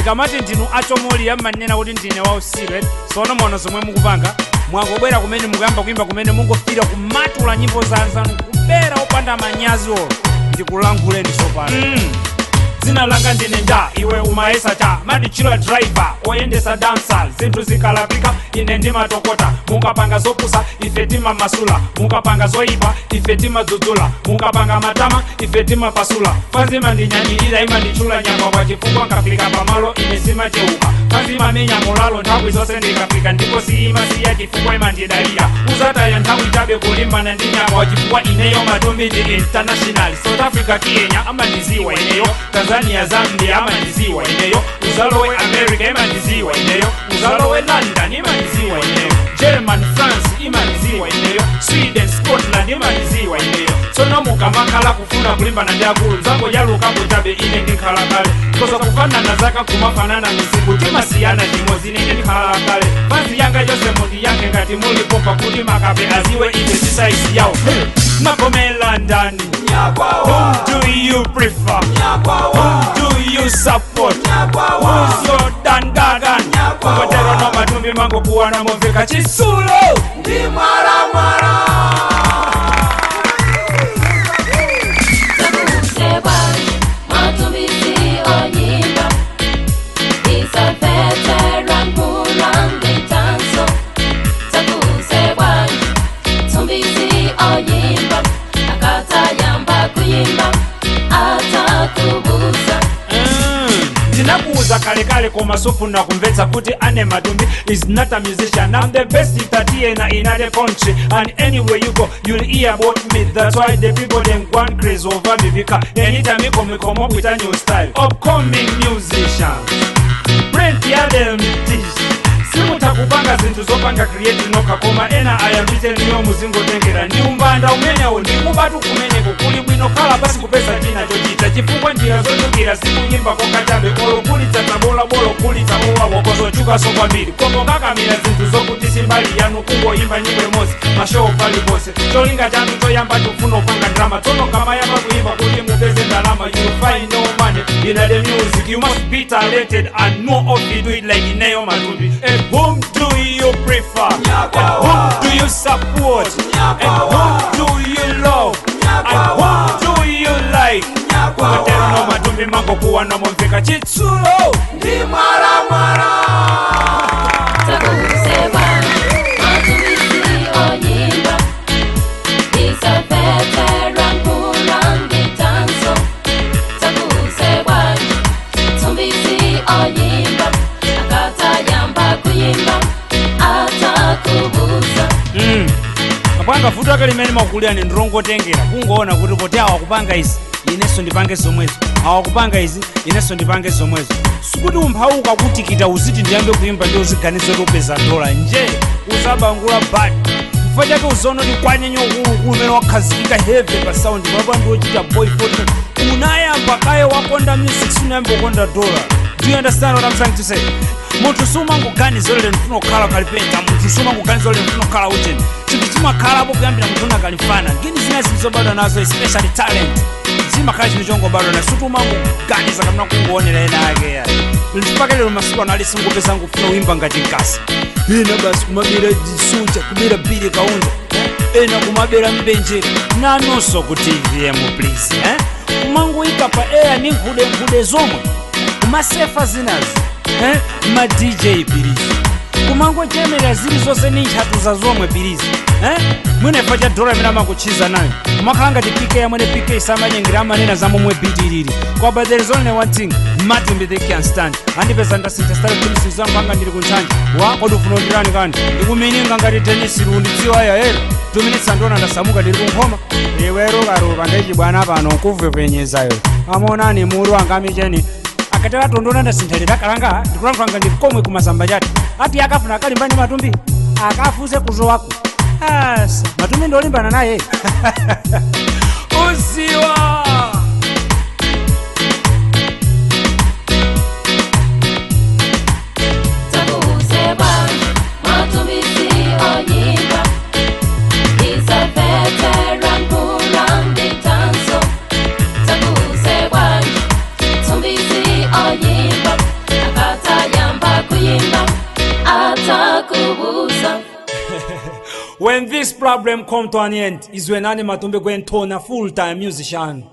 ndikamati ndinu achomoli amanena kuti ndine wausiru sono mono zomwe mukupanga mwangobwera kumene mukuyamba kuimba kumene mungofira kumatula nyimbo zanu kupera opanda manyazi olo ndikulanguleni tsopano dzina langa ndine nda iwe umaesa cha madichira driver oyendesa dansal zinthu zikalapika ine ndimatokota mukapanga zopusa ife timamasula mukapanga zoipa ife timadzudzula mukapanga matama ife timapasula fazima ndinyanyirira imandichula nyamba kwa chifukwa nkafika pamalo ine simacheuka fazima menya mulalo nthawi zonse ndikafika ndipo siimasiya chifukwa imandidalira uzataya nthawi chabe kulimbana ndi nyamba chifukwa ineyo Matumbi ndi international South Africa Kenya amandiziwa ineyo Tanzania Zambia amandiziwa ineyo uzalowe America imandiziwa ineyo uzalowe London imandiziwa ineyo German France imandiziwa ineyo Sweden Scotland imandiziwa ineyo sono mukamakhala kufuna kulimbana ndi akulu zango yalukapo chabe ine ndikhala kale koza kufanana zaka kumafanana misiku timasiyana chimodzi ine ndikhala kale fanzi yanga yose mundi yange ngati mulipopa kuti makabe aziwe ine sisaisi yawo makomela ndani whom do you prefer whom do you support who's your dangagan kukotero no Matumbi mango kuwana moveka chisulo ndi mwala mwala ndinakuuza kale koma sofuna kumvetsa kuti ane Matumbi is not a musician. I'm the best entertainer in the country, and anywhere you go you'll hear about me. That's why the people them gone crazy over me, because anytime we come up with a new style. Upcoming musician plenty of them teach simutakupanga zinthu zopanga create nokakoma ena ayambite niyo muzingo tengera ndi umbanda umenyawo ndikubatu kumeneko kuli bwino khala basi kupeza china chochita chifukwa njira zochukira sikunyimba kokachabe olo kulitsa tabola bolo kulitsa owawo kozochukaso kwambiri kombo kakamira zinthu zokuti simbali yanu kungoyimba nyimbo imodzi mashow pali pose cholinga chanu choyamba tufuna upanga drama tsono kamayamba kuimba kuti mupeze ndalama you find no money in the music. You must be talented and know how to do it like ineyo Matumbi. And whom do you prefer? And whom do you support? And whom do you love? And whom do you like? Kukotero no Matumbi mango kuwana moveka chitsulo ndi mwala mwala apanga futu akalimene makukulira ni ndilongotengera kungoona kuti poti awakupanga izi ineso ndipange zomwezo awakupanga izi ineso ndipange zomwezo sikuti umphauka kutikita uziti ndiyambe kuimba ndi uziganizo topeza dola nje uzabangula bad chifukwa chake uzono ndi kwanyenyo ukulu umene wakhazikika heavy pa sound papa ndi wochita boy photo unayamba kaye wakonda music sunayamba ukonda dola. Do you understand what I'm trying to say? Munthu sumangoganiza lero ndifuna kukhala kalipenta munthu sumangoganiza lero ndifuna kukhala ujeni chinthu chimakhalapo kuyambira munthu nakalifana ngini zina zilizobadwa nazo especially talent zimakhala chinthu chongobadwa na suti umangoganiza kamuna kungoonera ena ake ya mpaka lero masiku ano alisingopeza ngufuna uimba ngati nkasi ena basi kumabera jisucha kubera bili kaunja ena kumabera mbenjeri nanonso ku TVM please kumangoika pa air ni nkhude zomwe kumasefa zinazi ma DJ pirizi kumangochemera zili zonse ni nchatu za zomwe pirizi mwine pacha dola imene amakuchiza nayo kumakhala ngati PK yamwene PK samanyengira amanena za momwe beat ilili kwa but there is only one thing Matumbi they can stand andipeza ndasinta style pirizi zangu anga ndili kunchanja kodi ufuna undirani kani ndikumininga ngati tenisi rundidziwa ya ero 2 minutes andona ndasamuka ndili kunkhoma iwero karoba ndechi bwana pano kuve penyezayo amonani muru angamicheni akatera tondona ndasinthalira kalanga ndikulankhulanga ndi komwe kumasamba chati ati akafuna akalimbani Matumbi akafuze kuzowako asa Matumbi ndolimbana naye uziwa Nyimbo kubusa. When this problem come to an end is when Matumbi going to turn a full-time musician.